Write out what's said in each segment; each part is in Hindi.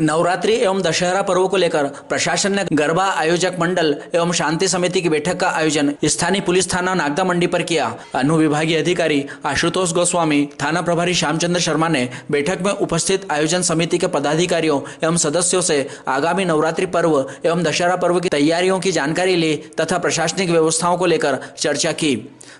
नवरात्रि एवं दशहरा पर्व को लेकर प्रशासन ने गरबा आयोजक मंडल एवं शांति समिति की बैठक का आयोजन स्थानीय पुलिस थाना नागदा मंडी पर किया। अनुविभागीय अधिकारी आशुतोष गोस्वामी, थाना प्रभारी श्यामचंद्र शर्मा ने बैठक में उपस्थित आयोजन समिति के पदाधिकारियों एवं सदस्यों से आगामी नवरात्रि पर्व एवं दशहरा पर्व की तैयारियों की जानकारी ली तथा प्रशासनिक व्यवस्थाओं को लेकर चर्चा की।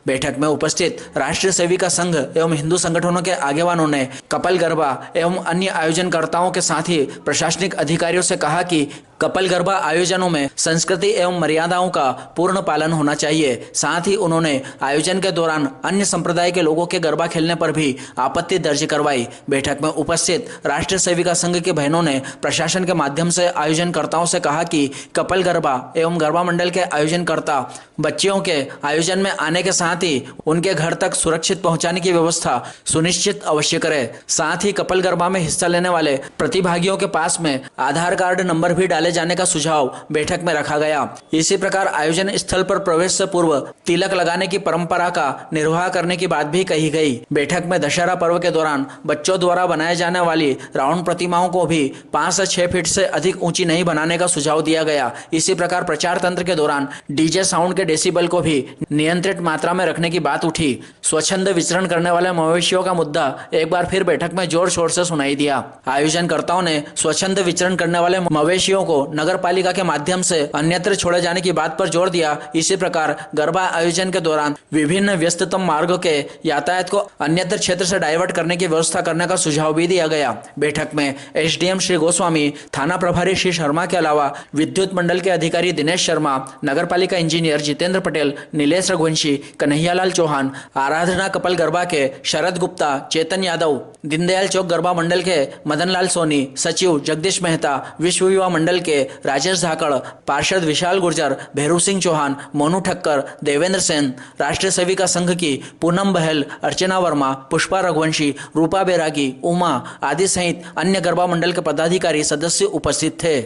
बैठक में उपस्थित राष्ट्रीय सेविका संघ एवं हिंदू संगठनों के आगेवानों ने कपल गरबा एवं अन्य आयोजनकर्ताओं के साथ ही प्रशासनिक अधिकारियों से कहा कि कपल गरबा आयोजनों में संस्कृति एवं मर्यादाओं का पूर्ण पालन होना चाहिए। साथ ही उन्होंने आयोजन के दौरान अन्य संप्रदाय के लोगों के गरबा खेलने पर भी आपत्ति दर्ज करवाई। बैठक में उपस्थित राष्ट्रीय सेविका संघ की बहनों ने प्रशासन के माध्यम से आयोजनकर्ताओं से कहा कि कपल गरबा एवं गरबा मंडल के आयोजनकर्ता बच्चियों के आयोजन में आने के साथ ही उनके घर तक सुरक्षित पहुंचाने की व्यवस्था सुनिश्चित अवश्य करे। साथ ही कपल गरबा में हिस्सा लेने वाले प्रतिभागियों के पास में आधार कार्ड नंबर भी डाले जाने का सुझाव बैठक में रखा गया। इसी प्रकार आयोजन स्थल पर प्रवेश से पूर्व तिलक लगाने की परंपरा का निर्वाह करने की बात भी कही गई। बैठक में दशहरा पर्व के दौरान बच्चों द्वारा बनाए जाने वाली राउंड प्रतिमाओं को भी 5 से 6 फीट से अधिक ऊंची नहीं बनाने का सुझाव दिया गया। इसी प्रकार प्रचार तंत्र के दौरान डीजे साउंड के डेसिबल को भी नियंत्रित मात्रा में रखने की बात उठी। स्वच्छंद विचरण करने वाले मवेशियों का मुद्दा एक बार फिर बैठक में जोर शोर से सुनाई दिया। आयोजनकर्ताओं ने स्वच्छंद विचरण करने वाले मवेशियों को नगर पालिका के माध्यम से अन्यत्र छोड़े जाने की बात पर जोर दिया। इसी प्रकार गरबा आयोजन के दौरान विभिन्न व्यस्ततम मार्गों के यातायात को अन्यत्र क्षेत्र से डाइवर्ट करने की व्यवस्था करने का सुझाव भी दिया गया। बैठक में एसडीएम श्री गोस्वामी, थाना प्रभारी श्री शर्मा के अलावा विद्युत मंडल के अधिकारी दिनेश शर्मा, नगर पालिका इंजीनियर जितेंद्र पटेल, नीलेश रघुवंशी, कन्हैयालाल चौहान, आराधना कपल गरबा के शरद गुप्ता, चेतन यादव, दीनदयाल चौक गरबा मंडल के मदनलाल सोनी, सचिव जगदीश मेहता, विश्व युवा मंडल के राजेश धाकड़, पार्षद विशाल गुर्जर, भैरू सिंह चौहान, मोनू ठक्कर, देवेंद्र सेन, राष्ट्रीय सेविका संघ की पूनम बहल, अर्चना वर्मा, पुष्पा रघुवंशी, रूपा बैरागी, उमा आदि सहित अन्य गरबा मंडल के पदाधिकारी सदस्य उपस्थित थे।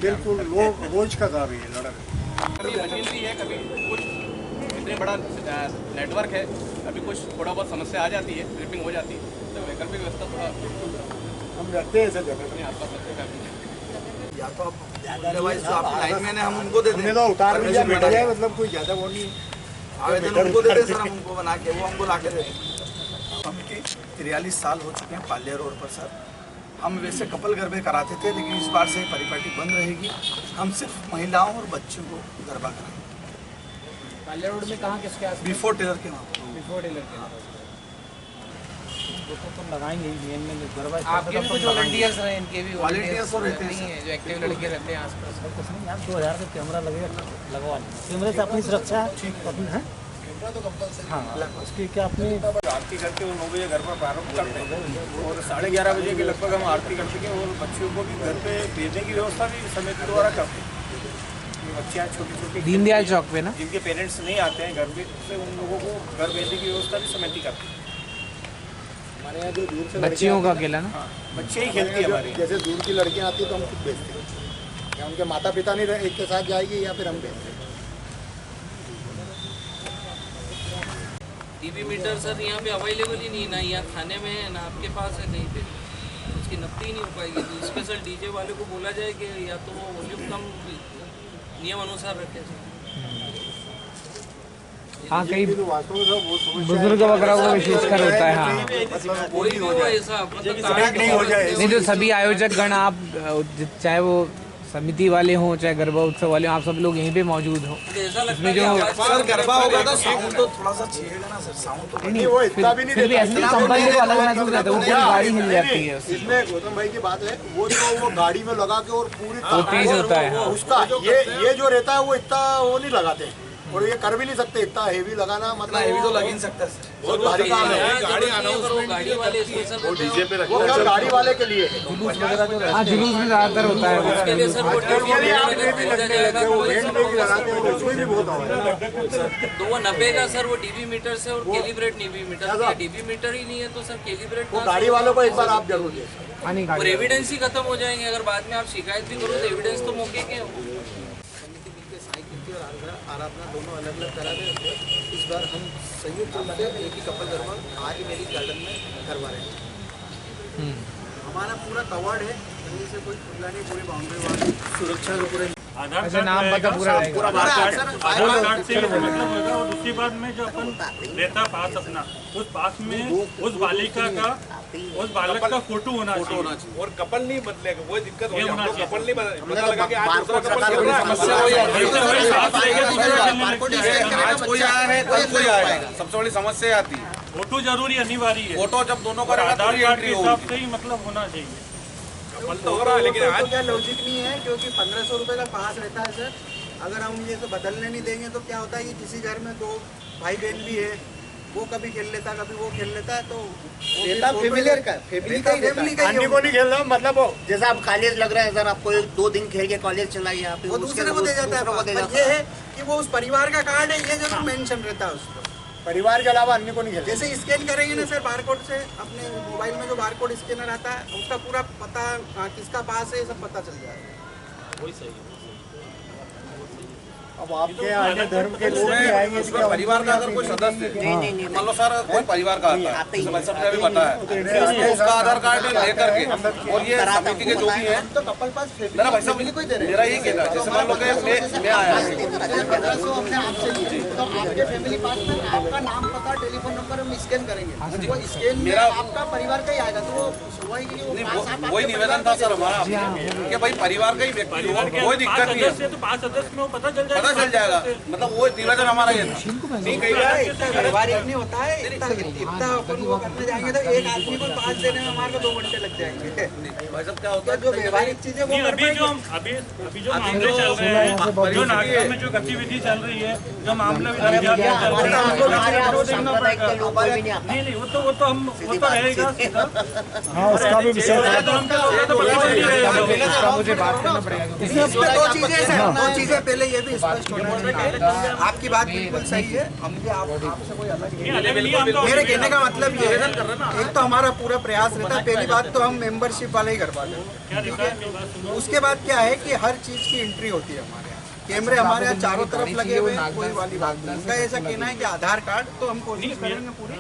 बिल्कुल वो रोज का काम है लड़ा। कभी मशीनरी है, कभी कुछ इतने बड़ा नेटवर्क है, कभी कुछ थोड़ा बहुत समस्या आ जाती है, ट्रिपिंग हो जाती है, तो वैकल्पिक व्यवस्था थोड़ा हम रखते हैं सर जगह अपने आसपास रखते हैं। या तो आप आप लाइन में हम उनको दे दें, तो उतार भी जाए बैठ जाए, मतलब कोई ज़्यादा वो नहीं आवेदन उनको दे दें सर, हम उनको बना के वो हमको ला के दे दें। हमके 43 साल हो चुके हैं पाल्या रोड पर सर। हम वैसे कपल गरबे कराते थे, लेकिन इस बार से परिपाटी बंद रहेगी। हम सिर्फ महिलाओं और बच्चों को गरबा कराएंगे। पाल्या रोड में कहाँ किसके आस बिफोर टेलर के वहाँ बिफोर टेलर के तो लगाएंगे गरबा। आपके भी कुछ वॉलंटियर्स रहे, इनके भी वॉलंटियर्स रहते नहीं है जो एक्टिव लड़के रहते हैं आसपास। कुछ नहीं यार, 2000 का कैमरा लगेगा, लगवा कैमरे से अपनी सुरक्षा अपनी है। हाँ, उसकी क्या अपनी आरती करके वो 9 बजे घर पर प्रारंभ करते हैं और 11:30 बजे के लगभग हम आरती करते हैं और बच्चियों को भी घर पे भेजने की व्यवस्था भी समिति द्वारा करते हैं। बच्चियाँ छोटी छोटी दीनदयाल चौक पे ना, जिनके पेरेंट्स नहीं आते हैं घर पे, से उन लोगों को घर भेजने की व्यवस्था भी समिति करती है। हमारे यहाँ जो दूर से बच्चियों का अकेला ना, हाँ, बच्चे ही खेलती है हमारी। जैसे दूर की लड़कियाँ आती है तो हम खुद भेजते हैं, या उनके माता पिता नहीं रहे एक के साथ जाएगी या फिर हम भेजते हैं। टीवी मीटर सर यहाँ पे अवेलेबल ही नहीं, ना यहाँ थाने में है ना आपके पास है कहीं पे, उसकी नकदी ही नहीं हो पाएगी। तो स्पेशल डीजे वाले को बोला जाए कि या तो वो वॉल्यूम कम नियम अनुसार रखे। हाँ कई वास्तव में वो बुजुर्ग वगैरह को विशेषकर होता है। हाँ कोई भी हो ऐसा मतलब कार्ड नहीं, तो सभी आयोजक गण आप चाहे वो समिति वाले हों चाहे गरबा उत्सव वाले हों, आप सब लोग यहीं पे मौजूद हो। ऐसा लगता है जो सर गरबा होगा तो साउंड तो थोड़ा सा चाहिएगा ना सर, साउंड तो नहीं, वो इतना भी नहीं फिर भी ऐसे कंपनी को अलग महसूस रहता है, वो पूरी गाड़ी हिल जाती है। इसमें गौतम भाई की बात है, वो जो वो गाड़ी में लगा के और पूरी तेज होता है। हाँ। उसका ये जो रहता है वो इतना वो नहीं लगाते हैं और ये कर भी नहीं सकते इतना हेवी लगाना, मतलब हेवी तो लग ही नहीं सकता सर। बहुत भारी काम है। गाड़ी गाड़ी वाले स्पेशल डीजे पे वो क्या गाड़ी वाले के लिए है। जुलूस वगैरह जो हाँ जुलूस में ज़्यादातर होता है उसके लिए सर वो टीवी उसमें भी बहुत होगा तो वो नपेगा सर, वो डीबी मीटर से और calibrate DB meter, DB meter ही नहीं है तो सर कैलिब्रेट वो गाड़ी वालों को एक बार आप जरूर दें। और एविडेंस ही खत्म हो जाएंगे। अगर बाद में आप शिकायत भी करो तो एविडेंस तो मौके के आराधना दोनों अलग अलग करा रहे थे। इस बार हम संयुक्त रूप से एक ही कपल गरबा आज मेरी गार्डन में करवा रहे हैं। हमारा पूरा कवर्ड है, कहीं से कोई खुला नहीं, पूरी बाउंड्री सुरक्षा का पूरे आधार कार्ड नाम मतलब पूरा आधार कार्ड से मतलब होगा। और दूसरी बात में जो अपन लेता पास अपना, उस पास में उस बालिका का, उस बालक का फोटो होना चाहिए। और कपल नहीं बदलेगा, वो दिक्कत हो होना जाएगी। चाहिए। कपल नहीं पता लगा कि आज दूसरा कपल खेल रहा है, समस्या वही है। आज कोई आया है, कल कोई आएगा, सबसे बड़ी समस्या आती है। फोटो जरूरी अनिवार्य है। फोटो जब दोनों और का आधार कार्ड के हिसाब से ही मतलब होना चाहिए। कपल तो हो रहा है, लेकिन तो आज क्या लॉजिक नहीं है, क्योंकि 1500 रुपये का पास रहता है सर। अगर हम ये तो बदलने नहीं देंगे तो क्या होता है कि किसी घर में दो भाई बहन भी है, वो कभी खेल लेता है, कभी वो खेल लेता है, तो फेमिलियर का फैमिली का ही को नहीं खेल रहा, मतलब वो जैसा आप कॉलेज लग रहा है सर, आपको 2 दिन खेल के कॉलेज चला गया, वो दूसरे को दे जाता है। पर ये है कि वो उस परिवार का कार्ड है, ये जरूर मेंशन रहता है उसको। परिवार के अलावा अन्य को नहीं खेल। जैसे स्कैन करेंगे ना सर बारकोड से, अपने मोबाइल में जो बारकोड स्कैनर आता है उसका पूरा पता, किसका पास है, सब पता चल जाएगा। वही सही है। अब आपके अन्य धर्म के लोग भी आएंगे, उसका परिवार का अगर कोई सदस्य मान लो सर, कोई परिवार का आता है, जैसे भाई साहब ने अभी बताया, उसका आधार कार्ड लेकर के, और ये समिति के जो भी है, तो कपल पास मेरा भाई साहब कोई दे रहे, मेरा यही कहना है। जैसे मान लो कि मैं आया, 1500 हमने आपसे लिए, तो आपके फैमिली पास में आपका नाम, पता, टेलीफोन नंबर हम स्कैन करेंगे, वो स्कैन में आपका परिवार का ही आएगा, तो वो वही निवेदन था सर हमारा कि भाई परिवार का ही व्यक्ति हो, कोई दिक्कत नहीं है, तो 5 सदस्य में पता चल चल जाएगा। मतलब वो निवेदन हमारा ये था। नहीं कई बार व्यवहारिक नहीं होता है, इतना अपन वो करने जाएंगे तो एक आदमी को पास देने में हमारे को 2 घंटे लग जाएंगे। भाई साहब क्या होता है, जो व्यवहारिक चीजें वो कर अभी जो मामले चल रहे हैं, जो नागदा में जो गतिविधि चल रही है, जो मामला चल रहा है, नहीं वो तो हम वो तो रहेगा। हाँ, उसका भी विषय मुझे बात करना पड़ेगा। 2 चीजें सर, 2 चीजें पहले ये भी स्पष्ट होना चाहिए। आपकी बात बिल्कुल सही है, हम भी आपसे कोई अलग नहीं। मेरे कहने का मतलब ये है, एक तो हमारा पूरा प्रयास रहता है, पहली बात तो हम मेंबरशिप वाले ही करवाते हैं, ठीक है। उसके बाद क्या है कि हर चीज की एंट्री होती है हमारे यहाँ, कैमरे हमारे यहाँ चारों तरफ लगे हुए हैं, कोई वाली बात नहीं। उनका ऐसा कहना है कि आधार कार्ड तो हम कोशिश करेंगे पूरी,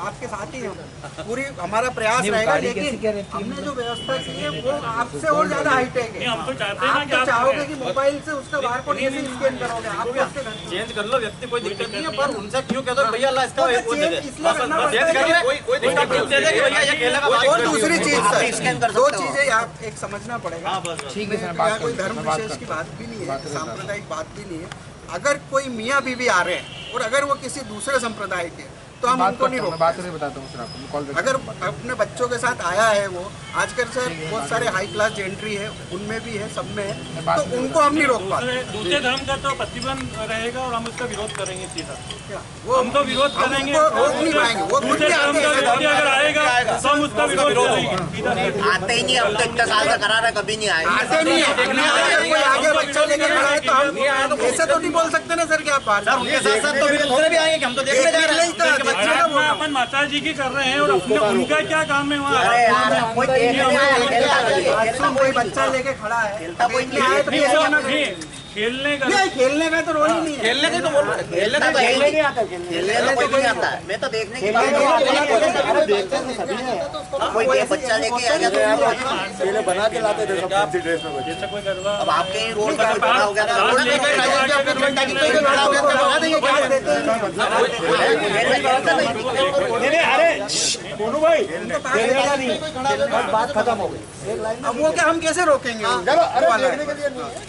आपके साथ ही हम पूरी हमारा प्रयास रहेगा, लेकिन हमने जो व्यवस्था की है वो आपसे और ज्यादा हाईटेक है। हम तो चाहते हैं आप तो चाहोगे कि मोबाइल से उसका बारकोड कैसे स्कैन करोगे, आप चेंज कर लो, व्यक्ति कोई दिक्कत नहीं है, पर उनसे क्यों कहते हो भैया अल्लाह इसका इसलिए करना पड़ता है। कोई दिक्कत और दूसरी चीज सर, 2 चीजें आप एक समझना पड़ेगा, ठीक है सर, कोई धर्म विशेष की बात भी नहीं है, सांप्रदायिक बात भी नहीं है। अगर कोई मियाँ बीवी आ रहे हैं और अगर वो किसी दूसरे संप्रदाय के, तो हम उनको नहीं रोक। बात नहीं बताता हूँ सर आपको, अगर अपने बच्चों के साथ आया है वो, आजकल सर बहुत सारे हाई क्लास एंट्री है, उनमें भी है, सब में है, तो उनको हम नहीं रोक पाते। दूसरे धर्म का तो प्रतिबंध रहेगा और हम उसका विरोध करेंगे सीधा। वो हम तो विरोध हम करेंगे, उनको रोक नहीं पाएंगे, वो खुद दूसरे भी धर्म आते का हैं। व्यक्ति अगर आएगा तो हम उसका विरोध करेंगे। आते ही नहीं, हम तो इतना साल का करा रहा, कभी नहीं आए। आते नहीं है, अगर कोई आगे बच्चा लेके खड़ा है तो हम ऐसे तो नहीं बोल सकते ना सर कि आप बाहर उनके साथ साथ तो फिर दूसरे भी आएंगे, हम तो देखने जा रहे हैं। अगर अपन माता जी की कर रहे हैं और अपने उनका क्या काम है वहाँ? अरे यार, कोई देखने आए, कोई बच्चा लेके खड़ा है, कोई देखने आए तो नहीं, कैसे वो मना नहीं, खेलने का नहीं, खेलने का तो रोल ही नहीं है। खेलने के तो बोल रहे हैं, खेलने का खेलने नहीं आता, खेलने में कोई नहीं आता है। मैं तो देखने की बात कोई बच्चा लेके आ गया तो बना के लाते थे सब ड्रेस में। जैसे कोई गरबा अब आपके रोड पर कोई बड़ा हो गया था, आज लेकर दोनों भाई बात खत्म हो गई। अब वो क्या हम कैसे रोकेंगे?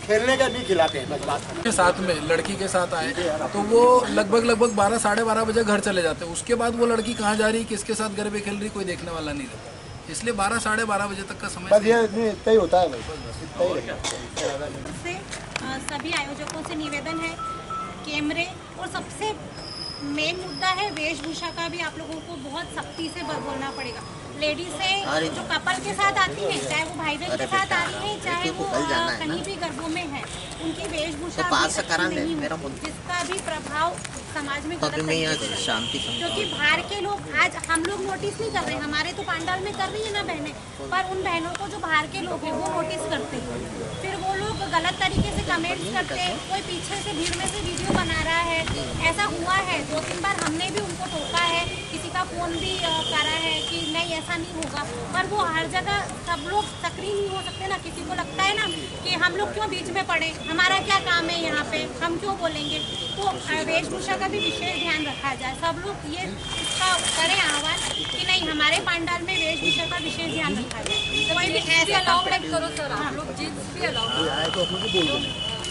खेलने का नहीं खिलाते हैं, बस बात के साथ में लड़की के साथ आए तो वो लगभग 12 साढ़े 12 बजे घर चले जाते हैं। उसके बाद वो लड़की कहाँ जा रही, किसके साथ गरबे खेल रही, कोई देखने वाला नहीं रहता। इसलिए 12 साढ़े 12 बजे तक का समय इतना ही होता है। सभी आयोजकों से निवेदन है, कैमरे और सबसे मेन मुद्दा है वेशभूषा का भी आप लोगों को बहुत सख्ती से बोलना पड़ेगा। लेडीज है जो कपल के साथ आती है, चाहे वो भाई बहन के साथ आ रही है, चाहे वो कहीं भी गरबों में है, उनकी वेशभूषा नहीं हो, जिसका भी प्रभाव समाज में शांति, क्योंकि बाहर के लोग आज हम लोग नोटिस नहीं कर रहे, हमारे तो पंडाल में कर रही है ना बहनें, पर उन बहनों को जो बाहर के लोग हैं वो नोटिस करते हैं, फिर वो लोग गलत तरीके से कमेंट्स करते हैं। कोई पीछे से भीड़ में से वीडियो बना रहा है, ऐसा हुआ है 2-3 बार, हमने भी उनको टोका है, किसी का फोन भी करा है कि नहीं ऐसा नहीं होगा, पर वो हर जगह सब लोग सक्रिय नहीं हो सकते ना। किसी को लगता है ना कि हम लोग क्यों बीच में पड़े, हमारा क्या काम है यहाँ पे, हम क्यों बोलेंगे। तो वेशभूषा का भी विशेष ध्यान रखा जाए, सब लोग ये इसका करें आह्वान कि नहीं हमारे पंडाल में वेशभूषा का विशेष ध्यान रखा जाए। कोई भी ऐसा अलाउ मत करो सर, आप लोग जींस भी अलाउ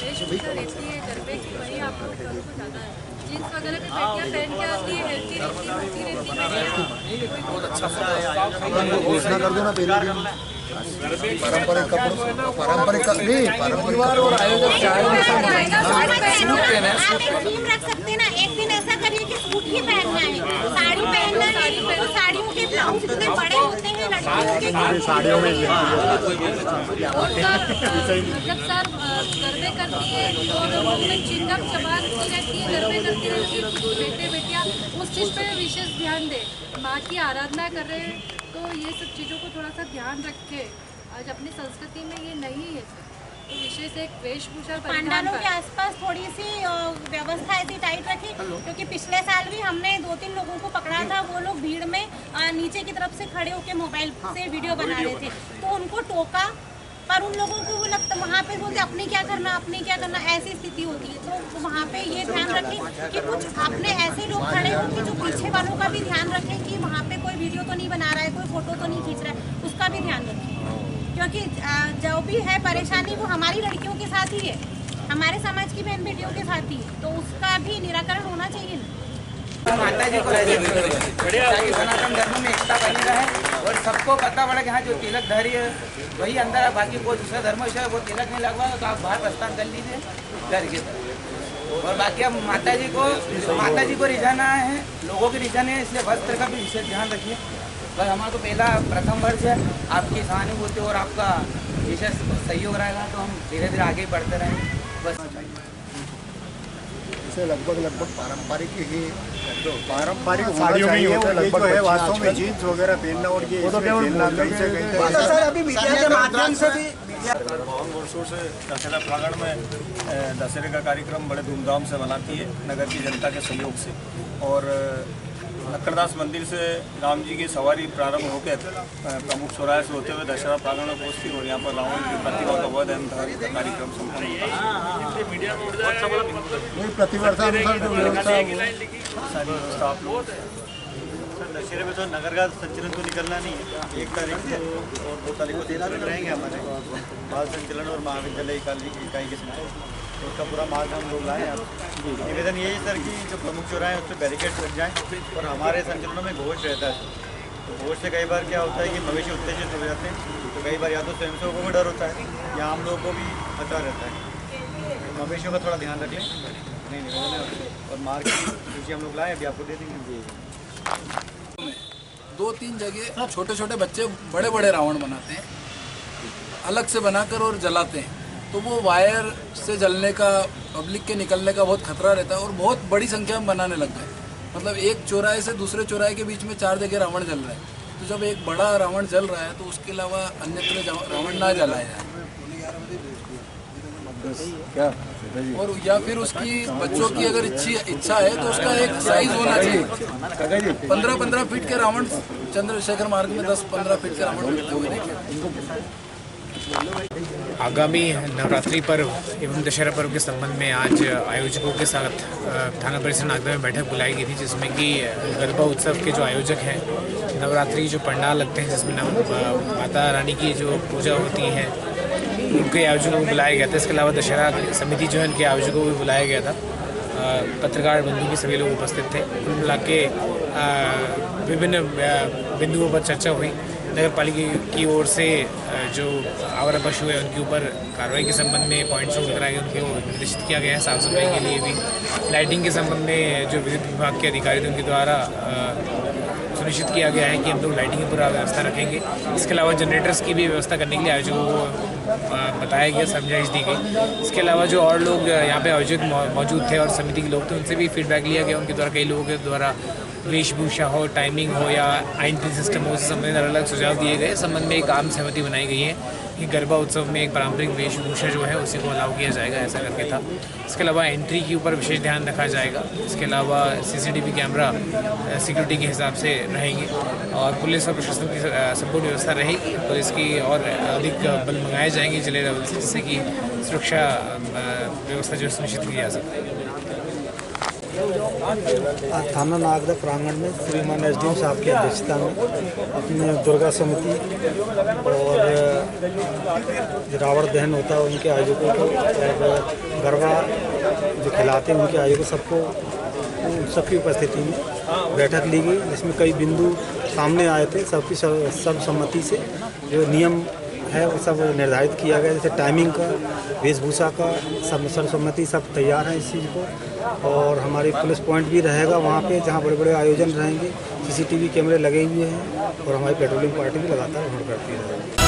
वेशभूषा रहती है गरबे की, वही आप लोग करो तो ज़्यादा है। जीन्स वगैरह भी बेटियाँ पहन के आती है, हेल्थी रहती है। बहुत अच्छा घोषणा कर दो ना पहले दिन पारंपरिक कपड़ों, पारंपरिक नहीं पारंपरिक और आयोजक थीम रख सकते हैं ना। एक दिन ऐसा करिए कि सूट ही पहनना है, साड़ी पहनना है, तो साड़ियों के ब्लाउज इतने बड़े होते हैं लड़कियों के, साड़ियों में जब सर गरबे करती है तो चिंगम चबाती रहती है, गरबे करती रहती है, बेटे बेटियाँ उस चीज़ पे विशेष ध्यान दे। माँ की आराधना कर रहे हैं तो ये सब चीज़ों को थोड़ा सा ध्यान रखे। आज अपनी संस्कृति में ये नहीं है तो विशेष एक वेशभूषा पंडालों के आसपास थोड़ी सी व्यवस्था ऐसी टाइट रखी, क्योंकि पिछले साल भी हमने 2-3 लोगों को पकड़ा था। वो लोग भीड़ में नीचे की तरफ से खड़े होकर मोबाइल से वीडियो बना रहे थे, तो उनको टोका, पर उन लोगों को वो लगता वहाँ पे बोलते अपने क्या करना, ऐसी स्थिति होती है। तो वहाँ पे ये ध्यान रखें कि कुछ अपने ऐसे लोग खड़े हों कि जो पीछे वालों का भी ध्यान रखें कि वहाँ पे कोई वीडियो तो नहीं बना रहा है, कोई फोटो तो नहीं खींच रहा है, उसका भी ध्यान रखें। क्योंकि जो भी है परेशानी वो हमारी लड़कियों के साथ ही है, हमारे समाज की बहन बेटियों के साथ ही है, तो उसका भी निराकरण होना चाहिए ना। माता जी को सनातन धर्म में एकता बनी रहे और सबको पता पड़ा कि हाँ जो तिलकधारी है वही अंदर है, बाकी कोई दूसरा धर्म है वो तिलक नहीं लगवा तो आप बाहर प्रस्थान कर लीजिए घर की तरफ। और बाकी अब माता जी को रिझाना है, लोगों की रिझाना है, इसलिए वस्त्र का भी विशेष ध्यान रखिए। बस हमारा तो पहला प्रथम वर्ष है, आपकी सहानुभूति और आपका विशेष सहयोग रहेगा तो हम धीरे धीरे आगे बढ़ते रहेंगे। बस इसे लगभग पारंपरिक ही पारंपरिक साड़ियों में ही होता है लगभग है, वास्तव में जीन्स वगैरह पहनना और ये सर अभी मीडिया के माध्यम से भी बहुत वर्षों से दशहरा प्रांगण में दशहरे का कार्यक्रम बड़े धूमधाम से मनाती है नगर की जनता के सहयोग से। और लक्कड़दास मंदिर से राम जी की सवारी प्रारंभ होकर प्रमुख चौराहे से होते हुए दशहरा प्रांगण में पहुँचती और यहाँ पर रावण की प्रतिमा का वध एवं दहन का कार्यक्रम संपन्न होता है। प्रतिवर्षानुसार जो सारी व्यवस्था आप लोग दशहरे में तो नगर का संचलन तो निकलना नहीं है, 1 तारीख से और 2 तारीख को संचलन रहेंगे हमारे बाल संचलन और महाविद्यालय इकाई के संचलन, तो उसका पूरा मार्ग हम लोग लाएँ। निवेदन यही सर कि जो प्रमुख चौराहे हैं उस पर बैरिकेड लग जाएँ और हमारे संचलनों में घोष रहता है, तो घोष से कई बार क्या होता है कि मवेशी उत्तेजित हो जाते हैं, तो कई बार या तो स्वयंसेवकों को भी डर होता है या आम लोगों को भी खतरा रहता है, तो मवेशियों का थोड़ा ध्यान रख लें। नहीं निवेदन है और मार्ग की सूची हम लोग लाएँ, अभी आपको दे देंगे। 2-3 जगह छोटे छोटे बच्चे बड़े बड़े रावण बनाते हैं, अलग से बनाकर और जलाते हैं, तो वो वायर से जलने का, पब्लिक के निकलने का बहुत खतरा रहता है और बहुत बड़ी संख्या में बनाने लग गए। मतलब एक चौराहे से दूसरे चौराहे के बीच में 4 जगह रावण जल रहा है, तो जब एक बड़ा रावण जल रहा है तो उसके अलावा अन्यत्र रावण ना जलाया जाए और या फिर उसकी बच्चों की अगर इच्छा है तो उसका एक साइज होना चाहिए। 15-15 फीट के रावण चंद्रशेखर मार्ग में 10-15 फीट के रावण मिलते हुए। आगामी नवरात्रि पर्व एवं दशहरा पर्व के संबंध में आज आयोजकों के साथ थाना परिसर नागदा में बैठक बुलाई गई थी, जिसमें कि गरबा उत्सव के जो आयोजक हैं, नवरात्रि जो पंडाल लगते हैं जिसमें माता रानी की जो पूजा होती है उनके आयोजकों को बुलाया गया था। इसके अलावा दशहरा समिति जो है उनके आयोजकों को भी बुलाया गया था। पत्रकार बंधु के सभी लोग उपस्थित थे। कुल मिला के विभिन्न बिंदुओं पर चर्चा हुई। नगर पालिका की ओर से जो आवारा पशु है उनके ऊपर कार्रवाई के संबंध में पॉइंट्स नोट कराए गए, उनको निर्देशित किया गया है। साफ सफाई के लिए भी, लाइटिंग के संबंध में जो विद्युत विभाग के अधिकारी थे उनके द्वारा सुनिश्चित किया गया है कि हम लोग लाइटिंग की पूरा व्यवस्था रखेंगे। इसके अलावा जनरेटर्स की भी व्यवस्था करने के लिए आयोजकों को बताया गया, समझाइश दी गई। इसके अलावा जो और लोग यहाँ पे आयोजक मौजूद थे और समिति के लोग थे, उनसे भी फीडबैक लिया गया। उनके द्वारा कई लोगों के द्वारा वेशभूषा हो, टाइमिंग हो या एंट्री सिस्टम हो, उससे संबंधित अलग अलग सुझाव दिए गए। इस संबंध में एक आम सहमति बनाई गई है कि गरबा उत्सव में एक पारंपरिक वेशभूषा जो है उसी को अलाउ किया जाएगा, ऐसा करके था। इसके अलावा एंट्री के ऊपर विशेष ध्यान रखा जाएगा। इसके अलावा CCTV कैमरा सिक्योरिटी के हिसाब से रहेंगे और पुलिस और प्रशासन की संपूर्ण व्यवस्था रहेगी। पुलिस की और अधिक बल मंगाए जाएंगे जिले लेवल से, जिससे कि सुरक्षा व्यवस्था जो सुनिश्चित की जा सके। थाना नागदा प्रांगण में श्रीमान SDM साहब की अध्यक्षता में अपने दुर्गा समिति और रावण दहन होता है उनके आयोजकों को और गरबा जो खिलाते हैं उनके आयोजकों सबकी उपस्थिति में बैठक ली गई, जिसमें कई बिंदु सामने आए थे। सबकी सर्वसम्मति से जो नियम है वो सब निर्धारित किया गया, जैसे टाइमिंग का, वेशभूषा का, सब सर्वसम्मति सब तैयार है इस चीज़ को। और हमारी पुलिस पॉइंट भी रहेगा वहाँ पे जहाँ बड़े बड़े आयोजन रहेंगे। CCTV कैमरे लगे हुए हैं और हमारी पेट्रोलिंग पार्टी भी लगातार भ्रमण करती है।